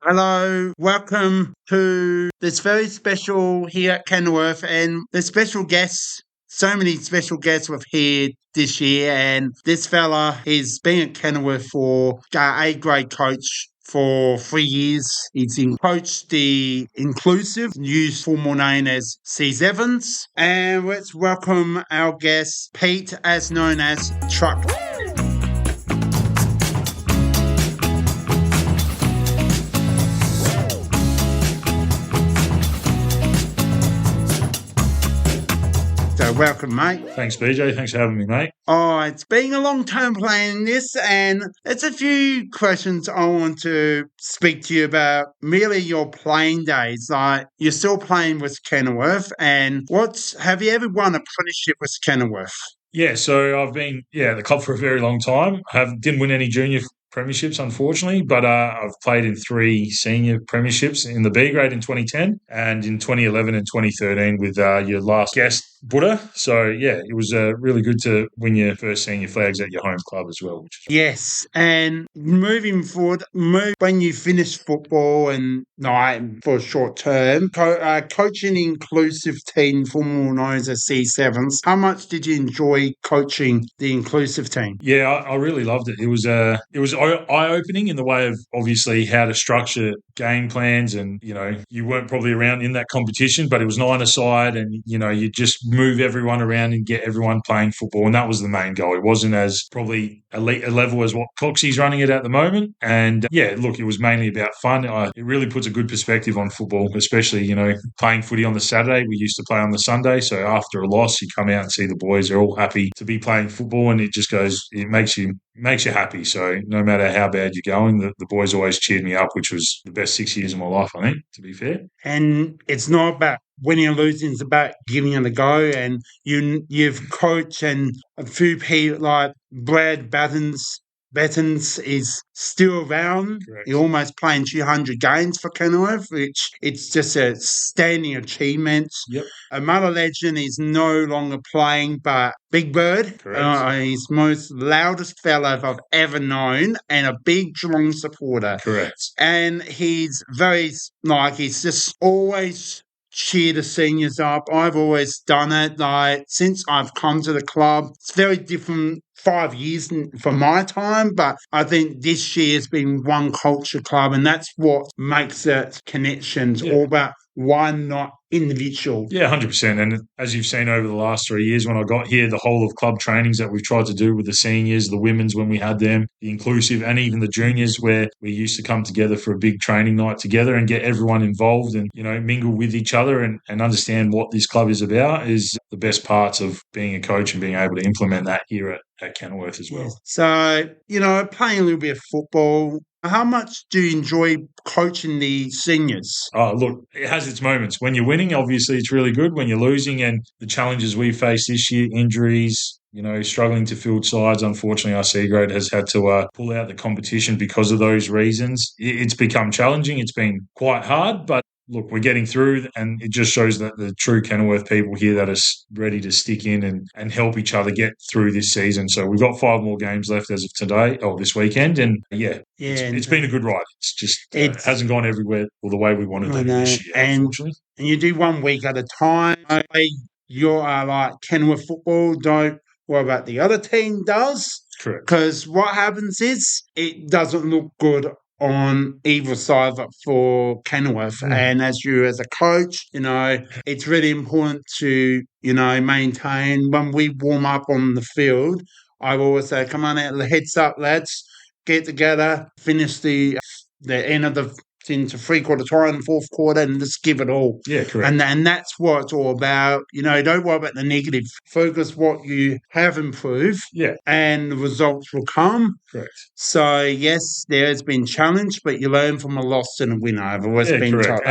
Hello, welcome to this very special here at Kenilworth, and the special guests. So many special guests we've here this year, and this fella has been at Kenilworth for A grade coach for 3 years. He's coached the inclusive, used formal name as C7s, and let's welcome our guest Pete, as known as Truck. So welcome, mate. Thanks, BJ. Thanks for having me, mate. Oh, it's been a long time playing this, and it's a few questions I want to speak to you about. Merely your playing days, like you're still playing with Kenilworth, and have you ever won a premiership with Kenilworth? Yeah, so I've been at the club for a very long time. Didn't win any junior premierships, unfortunately, but I've played in 3 senior premierships in the B grade in 2010 and in 2011 and 2013 with your last guest, Buddha. So, yeah, it was really good to win your first senior flags at your home club as well. Yes, and moving forward, when you finish football and for a short term, coaching inclusive team, formal known as C7s, how much did you enjoy coaching the inclusive team? Yeah, I really loved it. It was eye-opening in the way of obviously how to structure game plans, and you weren't probably around in that competition, but it was 9-a-side, and you just move everyone around and get everyone playing football, and that was the main goal. It wasn't as probably elite a level as what Coxie's running it at the moment, and look, it was mainly about fun. It really puts a good perspective on football, especially playing footy on the Saturday. We used to play on the Sunday, so after a loss, you come out and see the boys are all happy to be playing football, and it makes you happy. So no matter how bad you're going, the boys always cheered me up, which was the best 6 years of my life, I think, to be fair. And it's not about winning or losing, it's about giving it a go. And you've coached, and a few people like Brad Battens is still around. Correct. He almost playing 200 games for Kenilworth, which it's just a standing achievement. Yep. Another legend is no longer playing, but Big Bird. He's most loudest fellow I've ever known, and a big Geelong supporter. Correct. And he's he's just always cheer the seniors up. I've always done it. Since I've come to the club, it's very different 5 years from my time, but I think this year has been one culture club, and that's what makes it connections, all about one, not individual. Yeah, 100%. And as you've seen over the last 3 years, when I got here, the whole of club trainings that we've tried to do with the seniors, the women's when we had them, the inclusive, and even the juniors, where we used to come together for a big training night together and get everyone involved and, mingle with each other and understand what this club is about, is the best parts of being a coach and being able to implement that here at Kenilworth as well. So, playing a little bit of football, how much do you enjoy coaching the seniors? Oh, look, it has its moments. When you're winning, obviously it's really good. When you're losing, and the challenges we face this year, injuries, struggling to field sides. Unfortunately, our C grade has had to pull out the competition because of those reasons. It's become challenging. It's been quite hard, but look, we're getting through, and it just shows that the true Kenilworth people here that are ready to stick in and help each other get through this season. So we've got 5 more games left as of today, or this weekend, and it's been a good ride. It's just it hasn't gone everywhere or the way we wanted to this year, unfortunately. And you do 1 week at a time. You're like Kenilworth football, don't worry about the other team does. Correct. Because what happens is it doesn't look good on either side for Kenilworth. And as a coach, it's really important to, maintain. When we warm up on the field, I always say, come on out, heads up, lads, get together, finish the end of the into 3/4 time and 4th quarter, and just give it all. Yeah, correct. And that's what it's all about. Don't worry about the negative. Focus what you have improved. Yeah. And the results will come. Correct. So yes, there has been challenge, but you learn from a loss and a win. I've always been told.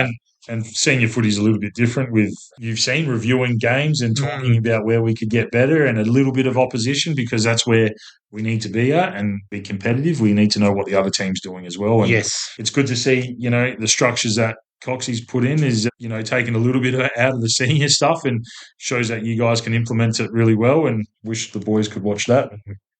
And senior footy is a little bit different with, you've seen, reviewing games and talking about where we could get better, and a little bit of opposition, because that's where we need to be at and be competitive. We need to know what the other team's doing as well. And it's good to see, the structures that Coxie's put in is, taking a little bit out of the senior stuff, and shows that you guys can implement it really well, and wish the boys could watch that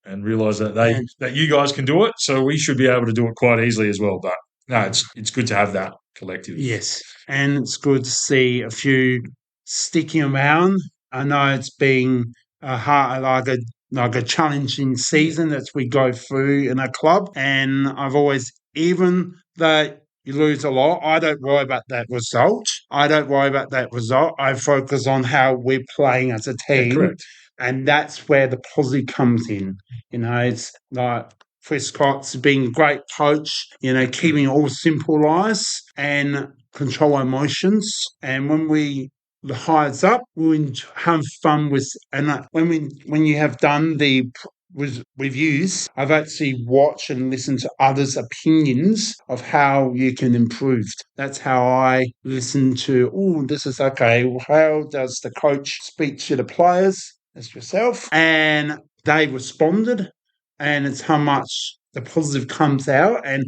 and realise that that you guys can do it. So we should be able to do it quite easily as well. But no, it's good to have that collective. Yes, and it's good to see a few sticking around. I know it's been a hard, like a challenging season that we go through in a club, and I've always, even though you lose a lot, I don't worry about that result. I focus on how we're playing as a Yeah, team, correct. and that's where the positive comes in. It's like Chris Cox being a great coach, keeping it all simplified and control our emotions. And when the highs up, we'll have fun with. And when you have done the reviews, I've actually watched and listened to others' opinions of how you can improve. That's how I listen to. Oh, this is okay. How does the coach speak to the players as yourself? And they responded, and it's how much the positive comes out, and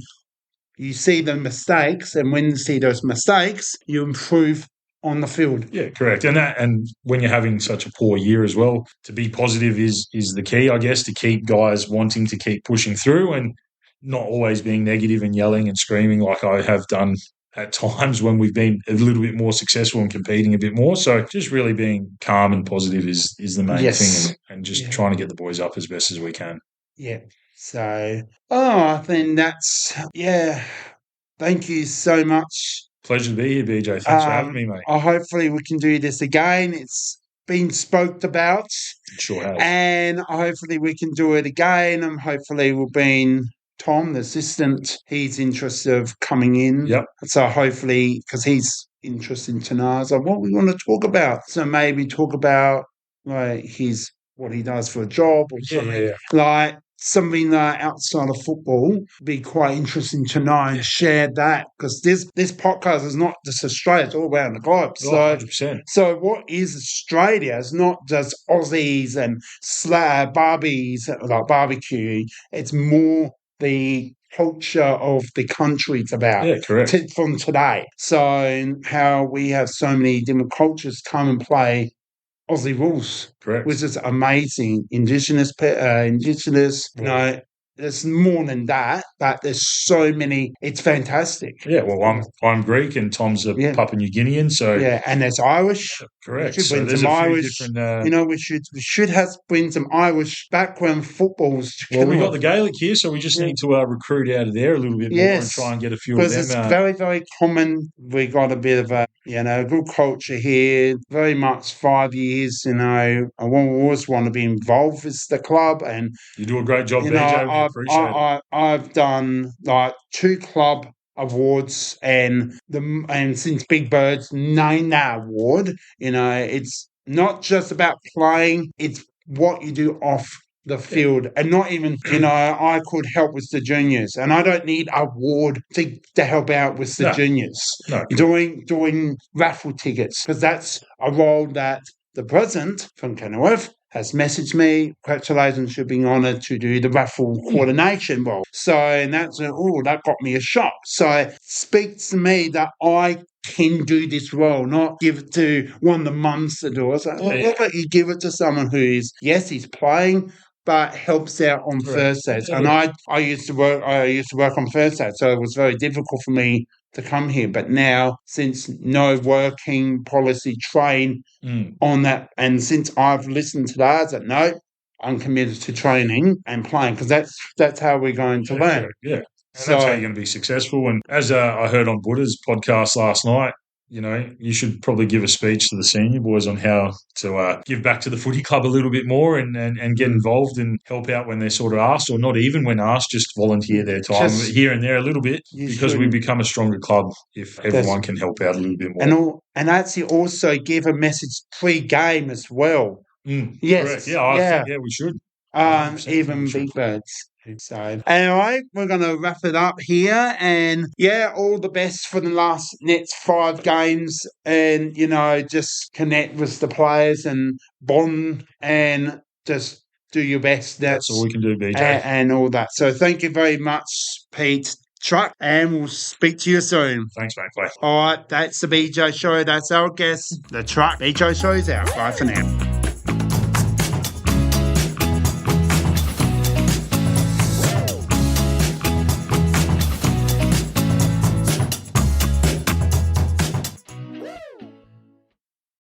you see the mistakes, and when you see those mistakes, you improve on the field. Yeah, correct. And when you're having such a poor year as well, to be positive is the key, I guess, to keep guys wanting to keep pushing through and not always being negative and yelling and screaming like I have done at times when we've been a little bit more successful and competing a bit more. So just really being calm and positive is the main thing, and just trying to get the boys up as best as we can. Yeah. So, I think thank you so much. Pleasure to be here, BJ. Thanks for having me, mate. Hopefully we can do this again. It's been spoke about. It sure has. And hopefully we can do it again. And hopefully we'll be Tom, the assistant, he's interested of coming in. Yep. So hopefully, because he's interested to know what we want to talk about. So maybe talk about like what he does for a job or something. Like something outside of football be quite interesting to know and share that, because this podcast is not just Australia, it's all around the globe. Oh, 100%. So what is Australia? It's not just Aussies and barbies, like barbecue. It's more the culture of the country it's about. Yeah, correct. From today. So how we have so many different cultures come and play Aussie rules, correct, which is amazing. Indigenous, there's more than that, but there's so many. It's fantastic. Yeah, well, I'm Greek and Tom's a Papua New Guinean, so and there's Irish. Correct. So there's some Irish. We should bring some Irish background footballs. Well, we got the Gaelic here, so we just need to recruit out of there a little bit more and try and get a few of them. Because it's very, very common. We got a bit of a good culture here. Very much 5 years. I always want to be involved with the club, and you do a great job, BJ. I've done like 2 club awards, and since Big Bird's named that award, it's not just about playing; it's what you do off the field, and not even I could help with the juniors, and I don't need an award to help out with the juniors. No. Doing raffle tickets, because that's a role that the president from Kenilworth has messaged me. Congratulations, you're being honoured to do the raffle coordination role. So, and that got me a shock. So it speaks to me that I can do this role, not give it to one of the mums to do it. So, what about you give it to someone who is, yes, he's playing, but helps out on Thursdays. And I used to work on Thursdays, so it was very difficult for me to come here. But now, since no working policy train on that, and since I've listened to that, I said, no, I'm committed to training and playing, because that's how we're going to learn. Yeah. And that's how you're going to be successful. And as I heard on Buddha's podcast last night, you should probably give a speech to the senior boys on how to give back to the footy club a little bit more and get involved and help out when they're sort of asked, or not even when asked, just volunteer their time here and there a little bit, because we become a stronger club if everyone can help out a little bit more. And actually also give a message pre-game as well. Yes. Correct. Yeah, I think we should. Even Big Birds. So anyway, we're going to wrap it up here, and all the best for the next 5 games, and just connect with the players and bond and just do your best. That's all we can do, BJ, and all that. So thank you very much, Pete Truck, and we'll speak to you soon. Thanks, mate. All right, that's the BJ Show. That's our guest, the Truck. BJ Show's out. Bye for now.